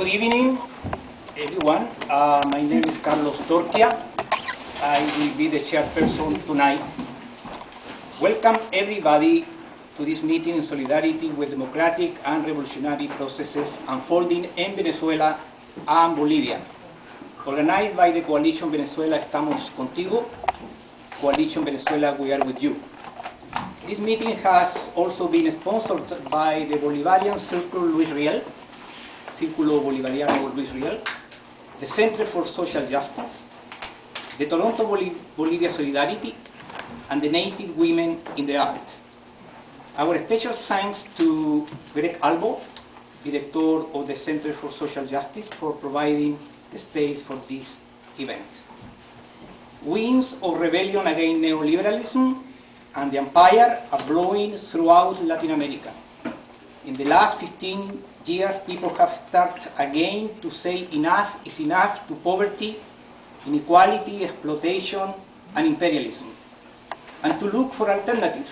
Good evening, everyone. My name is Carlos Torquia. I will be the chairperson tonight. Welcome everybody to this meeting in solidarity with democratic and revolutionary processes unfolding in Venezuela and Bolivia. Organized by the Coalition Venezuela Estamos Contigo, Coalition Venezuela We Are With You. This meeting has also been sponsored by the Bolivarian Círculo Bolivariano Luis Riel, the Center for Social Justice, the Toronto Bolivia Solidarity, and the Native Women in the Arts. Our special thanks to Greg Albo, Director of the Center for Social Justice, for providing the space for this event. Winds of rebellion against neoliberalism and the empire are blowing throughout Latin America. In the last 15 years, people have started again to say enough is enough to poverty, inequality, exploitation, and imperialism, and to look for alternatives,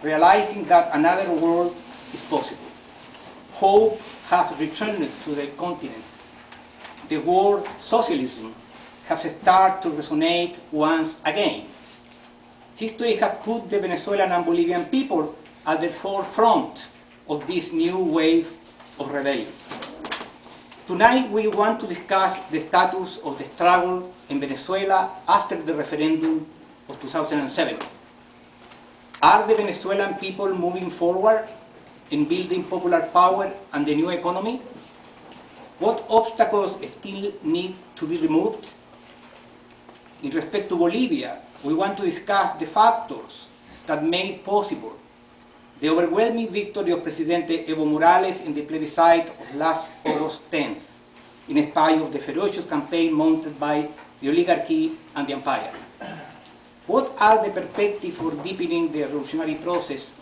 realizing that another world is possible. Hope has returned to the continent. The word socialism has started to resonate once again. History has put the Venezuelan and Bolivian people at the forefront of this new wave of rebellion. Tonight we want to discuss the status of the struggle in Venezuela after the referendum of 2007. Are the Venezuelan people moving forward in building popular power and the new economy? What obstacles still need to be removed? In respect to Bolivia, we want to discuss the factors that made possible the overwhelming victory of Presidente Evo Morales in the plebiscite of last August 10th, in spite of the ferocious campaign mounted by the oligarchy and the empire. What are the perspectives for deepening the revolutionary process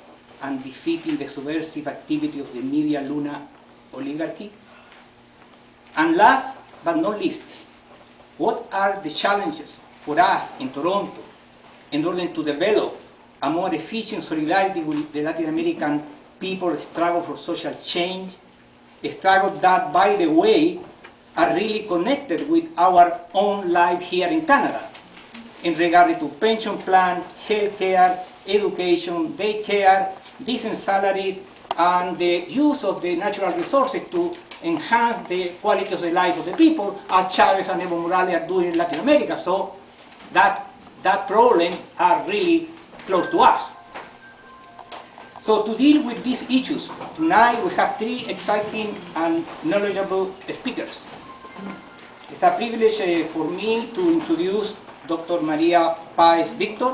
and defeating the subversive activity of the Media Luna oligarchy? And last but not least, what are the challenges for us in Toronto in order to develop a more efficient solidarity with the Latin American people's struggle for social change, a struggle that, by the way, are really connected with our own life here in Canada in regard to pension plan, health care, education, daycare, decent salaries, and the use of the natural resources to enhance the quality of the life of the people, as Chavez and Evo Morales are doing in Latin America. So that problem are really close to us. So to deal with these issues, tonight we have three exciting and knowledgeable speakers. It's a privilege for me to introduce Dr. Maria Paez Victor,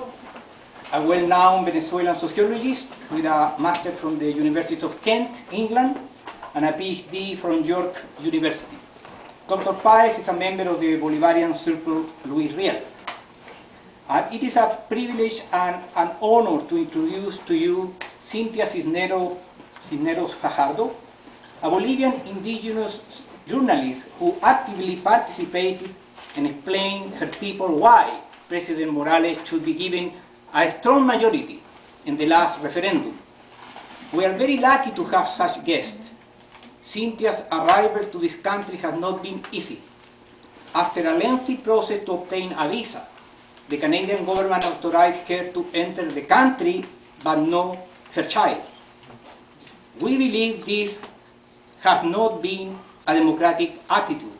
a well-known Venezuelan sociologist with a master from the University of Kent, England, and a PhD from York University. Dr. Paez is a member of the Bolivarian Círculo Luis Riel. It is a privilege and an honor to introduce to you Cynthia Cisneros Fajardo, a Bolivian indigenous journalist who actively participated and explained her people why President Morales should be given a strong majority in the last referendum. We are very lucky to have such guests. Cynthia's arrival to this country has not been easy. After a lengthy process to obtain a visa, the Canadian government authorized her to enter the country, but not her child. We believe this has not been a democratic attitude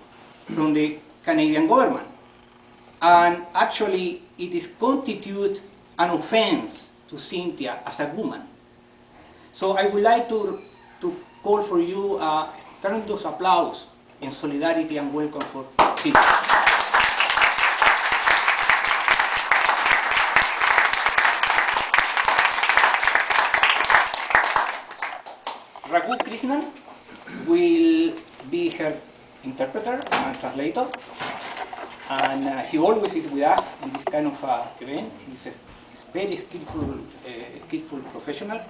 from the Canadian government, and actually it is constitute an offense to Cynthia as a woman. So I would like to call for you a tremendous applause in solidarity and welcome for Cynthia. Raghu Krishnan will be her interpreter and translator, and he always is with us in this kind of event. He's a very skillful professional.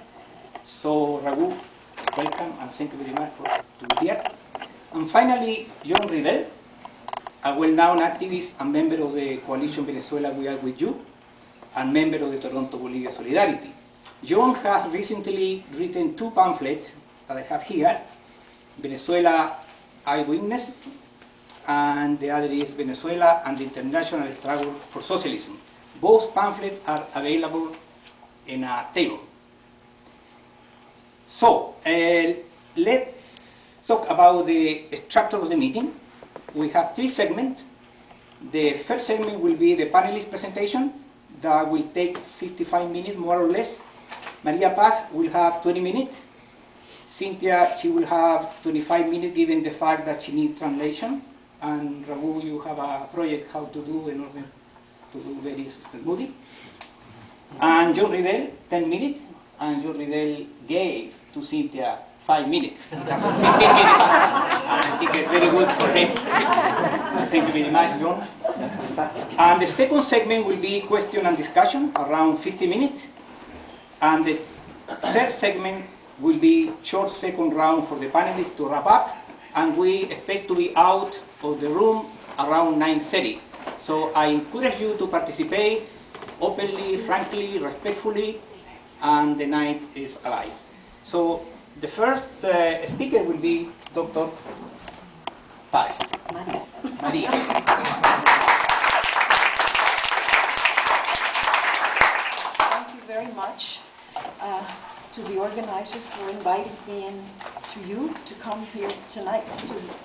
So Raghu, welcome and thank you very much for to be here. And finally, John Riddell, a well-known activist and member of the Coalition Venezuela We Are With You, and member of the Toronto Bolivia Solidarity. John has recently written two pamphlets that I have here, Venezuela Eyewitness, and the other is Venezuela and the International Struggle for Socialism. Both pamphlets are available in a table. So, let's talk about the structure of the meeting. We have 3 segments. The first segment will be the panelist presentation. That will take 55 minutes, more or less. Maria Paz will have 20 minutes. Cynthia, she will have 25 minutes, given the fact that she needs translation. And Raul, you have a project how to do in order to do very smoothly. And John Riddell, 10 minutes. And John Riddell gave to Cynthia 5 minutes. 15 minutes. I think it's very good for him. Thank you very much, John. And the second segment will be question and discussion, around 50 minutes. And the third segment will be short second round for the panelists to wrap up. And we expect to be out of the room around 9:30. So I encourage you to participate openly, frankly, respectfully, and the night is alive. So the first speaker will be Dr. Paez. Maria. Thank you very much to the organizers for inviting me in to you to come here tonight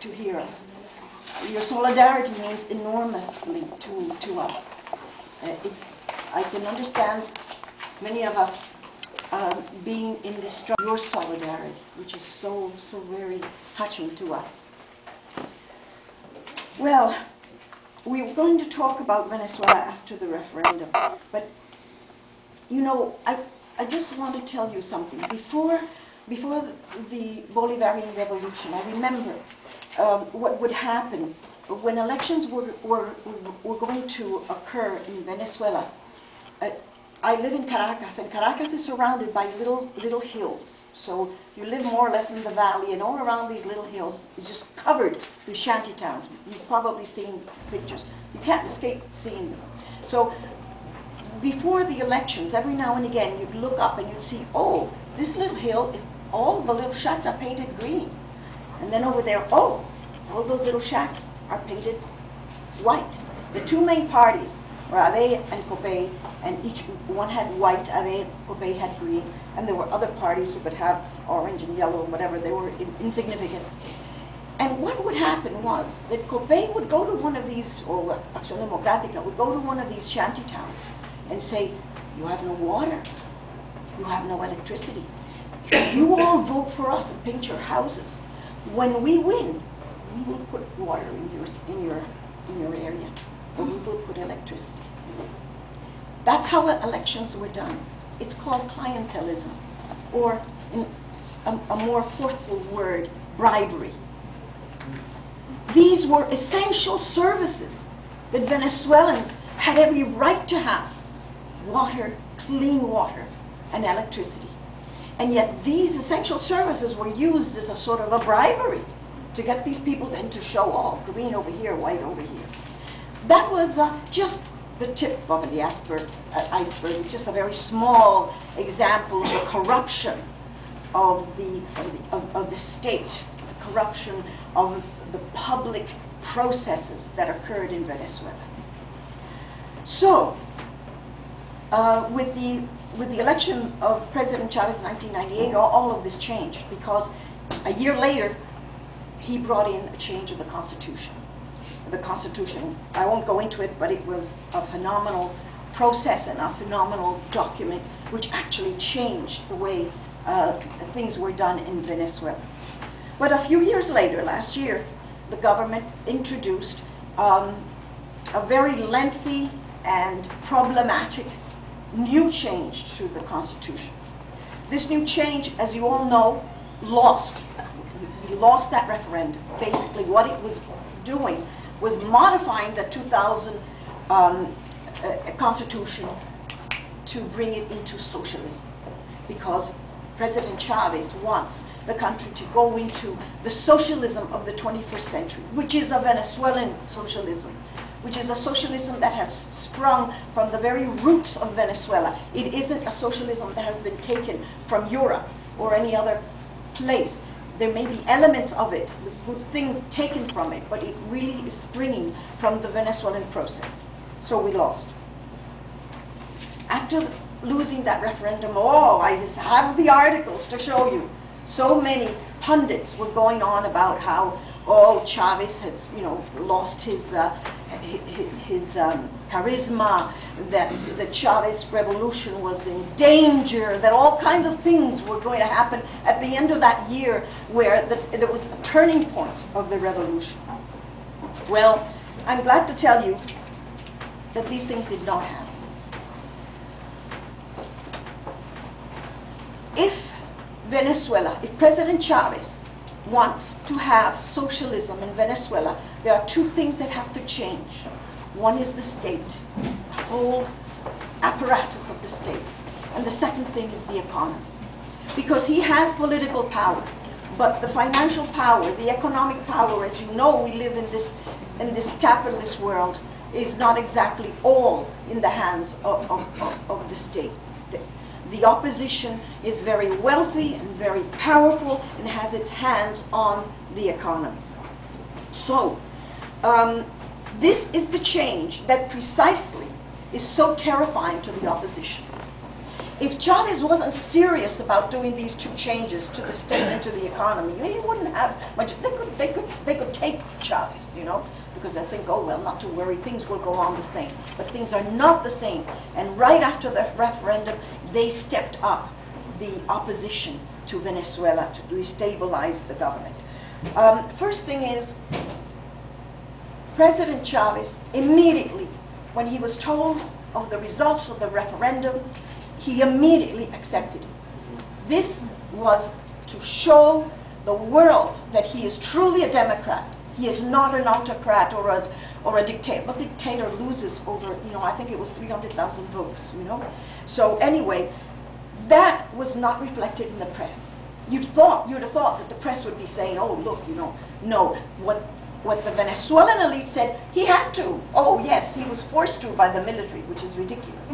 to hear us. Your solidarity means enormously to us. I can understand many of us being in this struggle, your solidarity, which is so very touching to us. Well, we're going to talk about Venezuela after the referendum, but you know, I just want to tell you something. Before the Bolivarian Revolution, I remember what would happen when elections were going to occur in Venezuela. I live in Caracas, and Caracas is surrounded by little hills. So you live more or less in the valley, and all around these little hills is just covered with shanty towns. You've probably seen pictures. You can't escape seeing them. So before the elections, every now and again, you'd look up and you'd see, oh, this little hill, all the little shacks are painted green. And then over there, oh, all those little shacks are painted white. The 2 main parties were Ade and Copey, and each one had white, Ade and Copey had green, and there were other parties who could have orange and yellow and whatever. They were insignificant. And what would happen was that Copey would go to one of these, or Acción Democrática would go to one of these shanty towns and say, you have no water, you have no electricity. If you all vote for us and paint your houses, when we win, we will put water in your area, or we will put electricity. That's how elections were done. It's called clientelism, or in a more forceful word, bribery. These were essential services that Venezuelans had every right to have: water, clean water, and electricity. And yet these essential services were used as a sort of a bribery to get these people then to show, oh, green over here, white over here. That was just the tip of the iceberg. It's just a very small example of the corruption of the state, the corruption of the public processes that occurred in Venezuela. So, with the election of President Chavez in 1998, all of this changed, because a year later, he brought in a change of the Constitution. The Constitution, I won't go into it, but it was a phenomenal process and a phenomenal document which actually changed the way things were done in Venezuela. But a few years later, last year, the government introduced a very lengthy and problematic new change to the Constitution. This new change, as you all know, lost. We lost that referendum. Basically, what it was doing was modifying the 2000 Constitution to bring it into socialism, because President Chavez wants the country to go into the socialism of the 21st century, which is a Venezuelan socialism, which is a socialism that has sprung from the very roots of Venezuela. It isn't a socialism that has been taken from Europe or any other place. there may be elements of it, good things taken from it, but it really is springing from the Venezuelan process. So we lost. After losing that referendum, I just have the articles to show you. So many pundits were going on about how, Chavez had, lost his charisma, that the Chavez revolution was in danger, that all kinds of things were going to happen at the end of that year where there was a turning point of the revolution. Well, I'm glad to tell you that these things did not happen. If Venezuela, if President Chavez wants to have socialism in Venezuela, there are two things that have to change. One is the state, the whole apparatus of the state. And the second thing is the economy. Because he has political power, but the financial power, the economic power, as you know, we live in this capitalist world, is not exactly all in the hands of the state. The opposition is very wealthy and very powerful and has its hands on the economy. So, this is the change that precisely is so terrifying to the opposition. If Chavez wasn't serious about doing these two changes to the state and to the economy, he wouldn't have much. They could take Chavez, because they think, not to worry, things will go on the same. But things are not the same. And right after the referendum, they stepped up the opposition to Venezuela to destabilize the government. First thing is, President Chavez immediately, when he was told of the results of the referendum, he immediately accepted it. This was to show the world that he is truly a Democrat. He is not an autocrat or a dictator. A dictator loses over, I think it was 300,000 votes, So anyway, that was not reflected in the press. You'd have thought that the press would be saying, look, no, what the Venezuelan elite said, he had to. Oh yes, he was forced to by the military, which is ridiculous.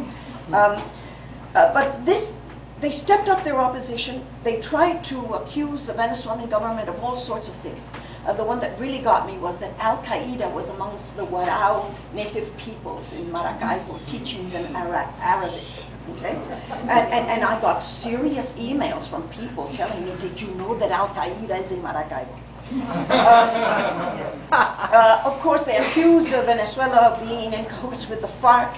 But they stepped up their opposition. They tried to accuse the Venezuelan government of all sorts of things. The one that really got me was that Al-Qaeda was amongst the Warao native peoples in Maracaibo, teaching them Arabic. Okay? And I got serious emails from people telling me, did you know that Al-Qaeda is in Maracaibo? Of course, they accused Venezuela of being in cahoots with the FARC.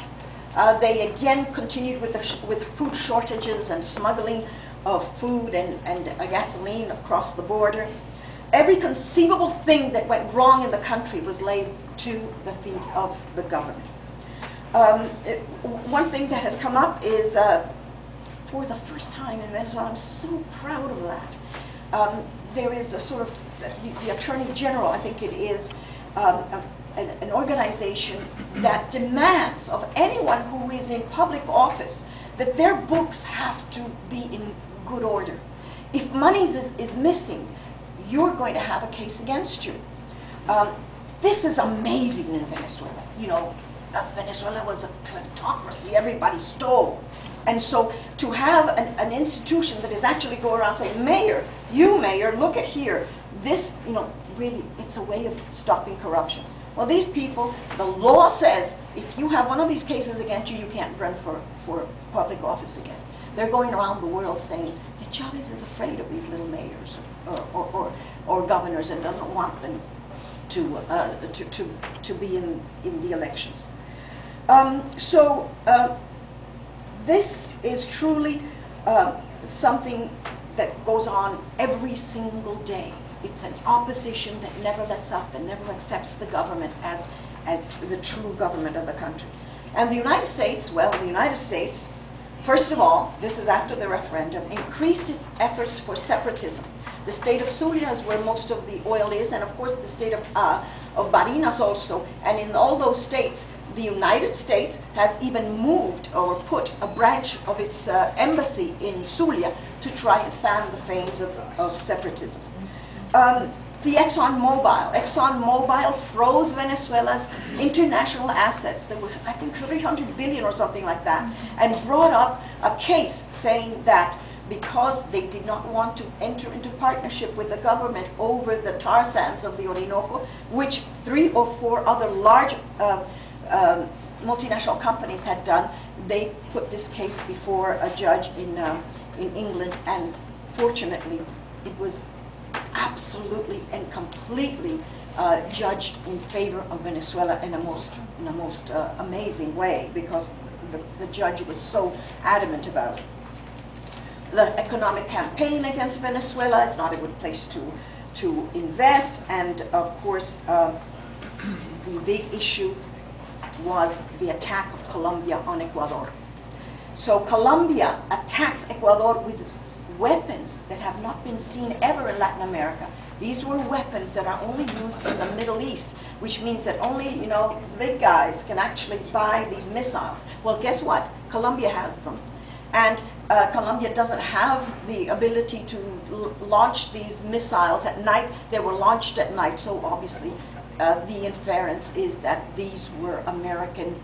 They again continued with food shortages and smuggling of food and gasoline across the border. Every conceivable thing that went wrong in the country was laid to the feet of the government. One thing that has come up is, for the first time in Venezuela, I'm so proud of that. There is a sort of, the Attorney General, I think it is, an organization that demands of anyone who is in public office that their books have to be in good order. If money is missing, you're going to have a case against you. This is amazing in Venezuela. Venezuela was a kleptocracy, everybody stole. And so to have an institution that is actually go around saying, Mayor, look at here, this, really, it's a way of stopping corruption. Well, these people, the law says, if you have one of these cases against you, you can't run for public office again. They're going around the world saying that Chavez is afraid of these little mayors or governors and doesn't want them to be in the elections. This is truly something that goes on every single day. It's an opposition that never lets up and never accepts the government as the true government of the country. And the United States, first of all, this is after the referendum, increased its efforts for separatism. The state of Zulia is where most of the oil is, and of course the state of Barinas also. And in all those states, the United States has even moved or put a branch of its embassy in Zulia to try and fan the flames of separatism. The ExxonMobil froze Venezuela's international assets. There was, I think, 300 billion or something like that, and brought up a case saying that because they did not want to enter into partnership with the government over the tar sands of the Orinoco, which 3 or 4 other large multinational companies had done. They put this case before a judge in England, and fortunately it was absolutely and completely judged in favor of Venezuela in a most amazing way, because the judge was so adamant about it. The economic campaign against Venezuela, it's not a good place to invest, and of course the big issue was the attack of Colombia on Ecuador. So Colombia attacks Ecuador with weapons that have not been seen ever in Latin America. These were weapons that are only used in the Middle East, which means that only, you know, big guys can actually buy these missiles. Well, guess what? Colombia has them. And Colombia doesn't have the ability to launch these missiles at night. They were launched at night, so obviously the inference is that these were American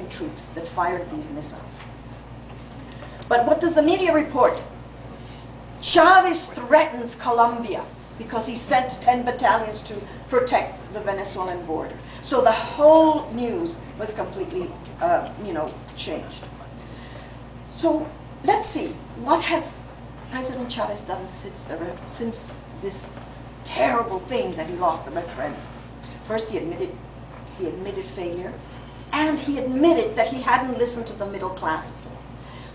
troops that fired these missiles. But what does the media report? Chavez threatens Colombia because he sent 10 battalions to protect the Venezuelan border. So the whole news was completely, changed. So let's see, what has President Chavez done since this terrible thing that he lost the referendum? First, he admitted failure, and he admitted that he hadn't listened to the middle classes.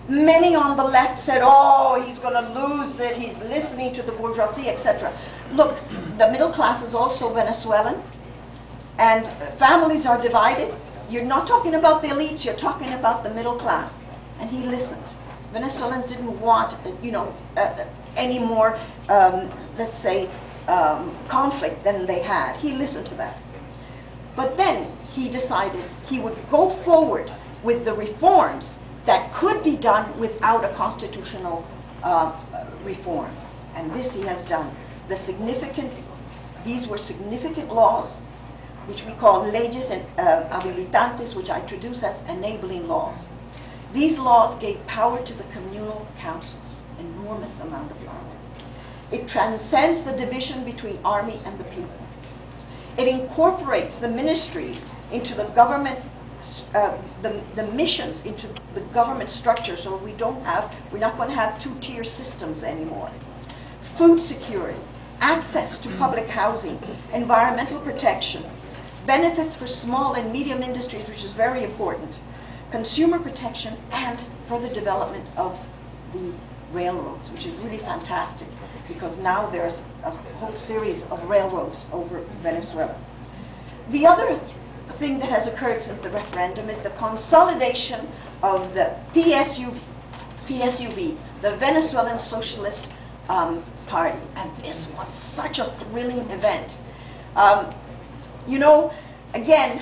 Many on the left said, oh, he's going to lose it, he's listening to the bourgeoisie, etc. Look, the middle class is also Venezuelan, and families are divided. You're not talking about the elites, you're talking about the middle class. And he listened. Venezuelans didn't want, any more, let's say, conflict than they had. He listened to that. But then he decided he would go forward with the reforms that could be done without a constitutional reform. And this he has done. These were significant laws, which we call leyes habilitantes, which I traduce as enabling laws. These laws gave power to the communal councils, enormous amount of power. It transcends the division between army and the people. It incorporates the ministries into the government, the missions into the government structure, so we're not going to have two-tier systems anymore. Food security, access to public housing, environmental protection, benefits for small and medium industries, which is very important, consumer protection, and further development of the railroads, which is really fantastic, because now there's a whole series of railroads over Venezuela. The other thing that has occurred since the referendum is the consolidation of the PSUV, the Venezuelan Socialist Party. And this was such a thrilling event. Again,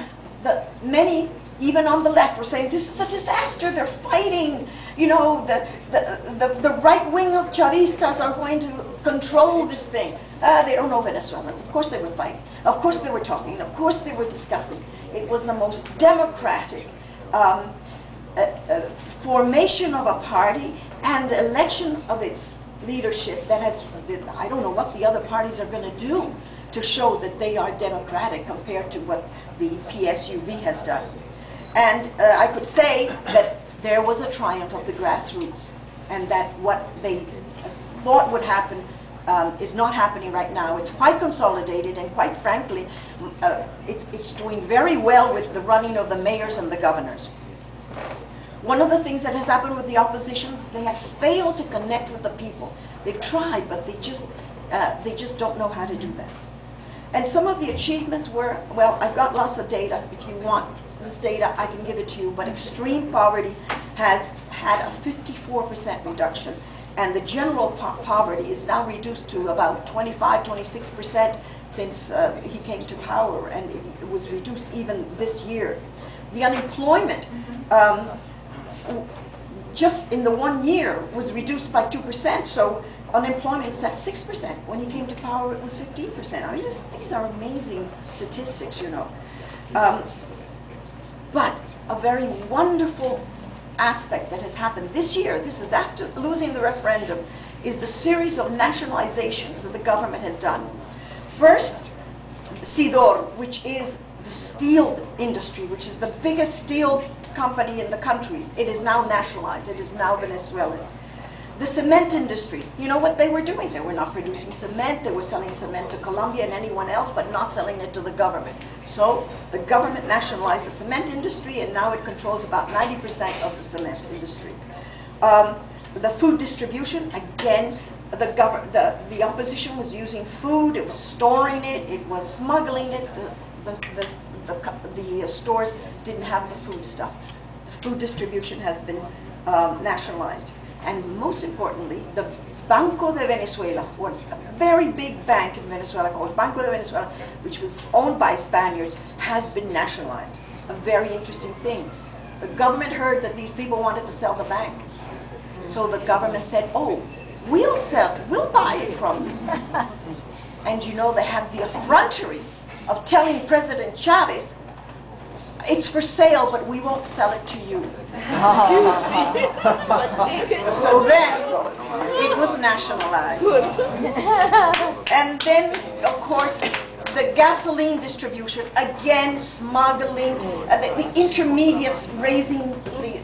many, even on the left, were saying, this is a disaster, they're fighting. The right wing of Chavistas are going to control this thing. They don't know Venezuelans. Of course they were fighting. Of course they were talking. Of course they were discussing. It was the most democratic formation of a party and election of its leadership that has, I don't know what the other parties are going to do to show that they are democratic compared to what the PSUV has done. And I could say that there was a triumph of the grassroots, and that what they thought would happen is not happening right now. It's quite consolidated, and quite frankly, it's doing very well with the running of the mayors and the governors. One of the things that has happened with the oppositions, they have failed to connect with the people. They've tried, but they just don't know how to do that. And some of the achievements were, well, I've got lots of data. If you want this data, I can give it to you, but extreme poverty has had a 54% reduction, and the general poverty is now reduced to about 25–26% since he came to power, and it was reduced even this year. The unemployment, just in the 1 year, was reduced by 2%, so unemployment is at 6%. When he came to power, it was 15%. I mean, these are amazing statistics, But a very wonderful aspect that has happened this year, this is after losing the referendum, is the series of nationalizations that the government has done. First, Sidor, which is the steel industry, which is the biggest steel company in the country. It is now nationalized. It is now Venezuelan. The cement industry, you know what they were doing? They were not producing cement. They were selling cement to Colombia and anyone else, but not selling it to the government. So the government nationalized the cement industry, and now it controls about 90% of the cement industry. The food distribution, again, the opposition was using food. It was storing it. It was smuggling it. The stores didn't have the food stuff. The food distribution has been nationalized. And most importantly, the Banco de Venezuela, or a very big bank in Venezuela called Banco de Venezuela, which was owned by Spaniards, has been nationalized. A very interesting thing. The government heard that these people wanted to sell the bank. So the government said, oh, we'll buy it from you. And you know, they had the effrontery of telling President Chavez, it's for sale, but we won't sell it to you. So then, it was nationalized. And then, of course, the gasoline distribution, again, smuggling, the intermediates raising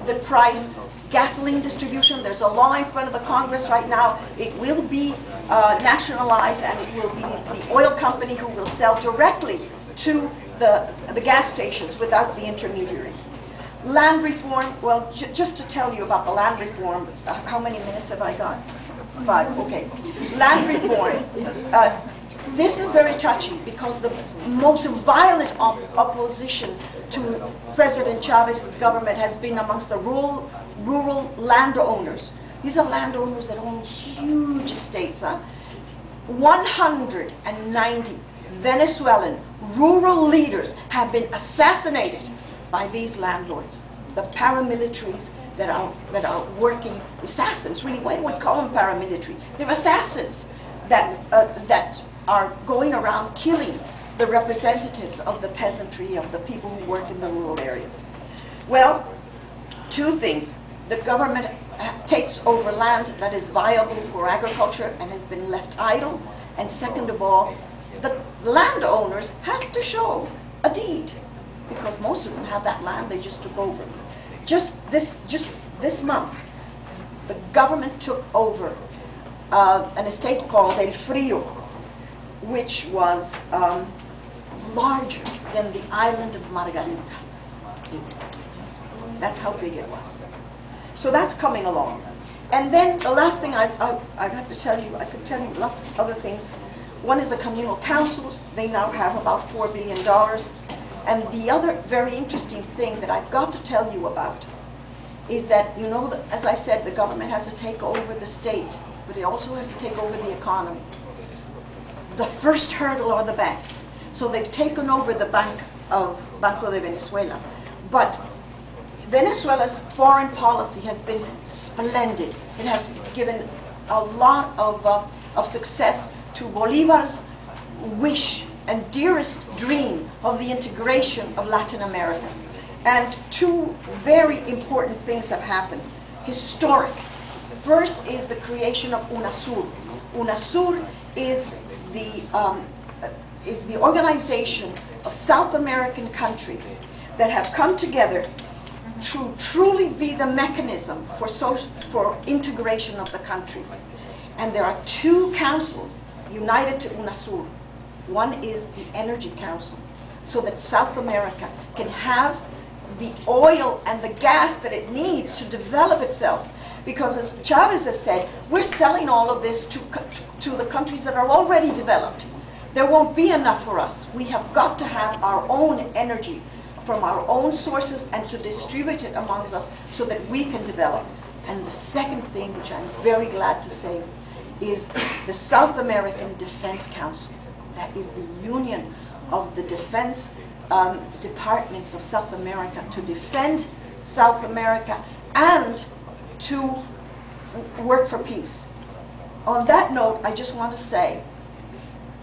the price. Gasoline distribution, there's a law in front of the Congress right now. It will be nationalized, and it will be the oil company who will sell directly to the gas stations without the intermediary. Land reform, well, just to tell you about the land reform, how many minutes have I got? 5, okay. Land reform, this is very touchy because the most violent opposition to President Chavez's government has been amongst the rural landowners. These are landowners that own huge estates. 190 Venezuelan rural leaders have been assassinated by these landlords, the paramilitaries that are working, assassins, really, why do we call them paramilitary? They're assassins that are going around killing the representatives of the peasantry, of the people who work in the rural areas. Well, two things. The government takes over land that is viable for agriculture and has been left idle. And second of all, the landowners have to show a deed because most of them have that land they just took over. Just this month, the government took over an estate called El Frio, which was larger than the island of Margarita. That's how big it was. So that's coming along. And then the last thing I have to tell you, I could tell you lots of other things. One is the communal councils. They now have about $4 billion. And the other very interesting thing that I've got to tell you about is that, you know, as I said, the government has to take over the state, but it also has to take over the economy. The first hurdle are the banks. So they've taken over the Banco de Venezuela. But Venezuela's foreign policy has been splendid. It has given a lot of success to Bolivar's wish and dearest dream of the integration of Latin America. And two very important things have happened. Historic. First is the creation of UNASUR. UNASUR is the organization of South American countries that have come together to truly be the mechanism for integration of the countries. And there are two councils united to UNASUR. One is the Energy Council, so that South America can have the oil and the gas that it needs to develop itself. Because as Chavez has said, we're selling all of this to the countries that are already developed. There won't be enough for us. We have got to have our own energy from our own sources and to distribute it amongst us so that we can develop. And the second thing, which I'm very glad to say, is the South American Defense Council. That is the union of the defense departments of South America to defend South America and to work for peace. On that note, I just want to say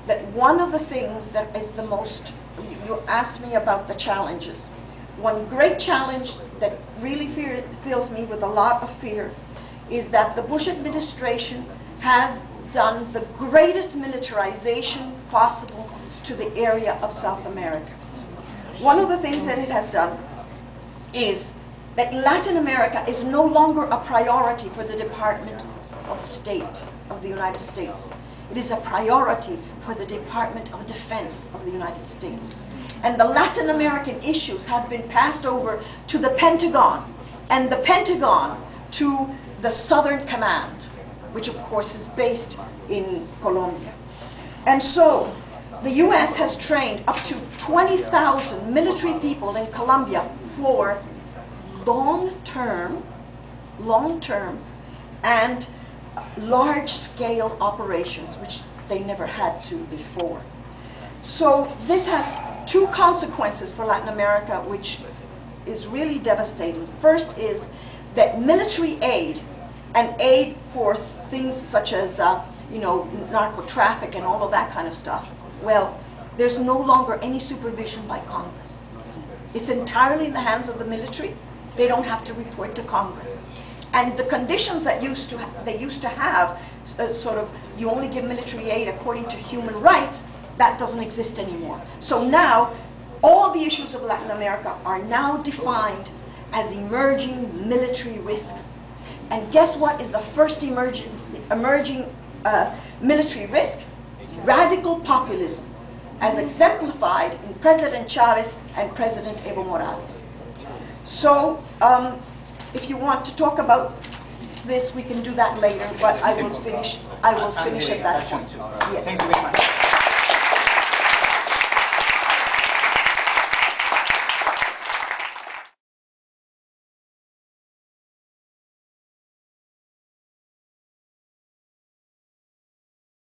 that one of the things that is the most, you asked me about the challenges. one great challenge that really fills me with a lot of fear is that the Bush administration has done the greatest militarization possible to the area of South America. One of the things that it has done is that Latin America is no longer a priority for the Department of State of the United States. It is a priority for the Department of Defense of the United States. And the Latin American issues have been passed over to the Pentagon, and the Pentagon to the Southern Command, which of course is based in Colombia. And so the US has trained up to 20,000 military people in Colombia for long-term and large-scale operations, which they never had to before. So this has two consequences for Latin America, which is really devastating. First is that military aid and aid for things such as narco-traffic and all of that kind of stuff, well, there's no longer any supervision by Congress. It's entirely in the hands of the military. They don't have to report to Congress. And the conditions that they used to have, sort of, you only give military aid according to human rights, that doesn't exist anymore. So now, all the issues of Latin America are now defined as emerging military risks. And guess what is the first emerging military risk? Radical populism, as exemplified in President Chavez and President Evo Morales. So, if you want to talk about this, we can do that later, but I will finish at that point. Yes. Thank you very much.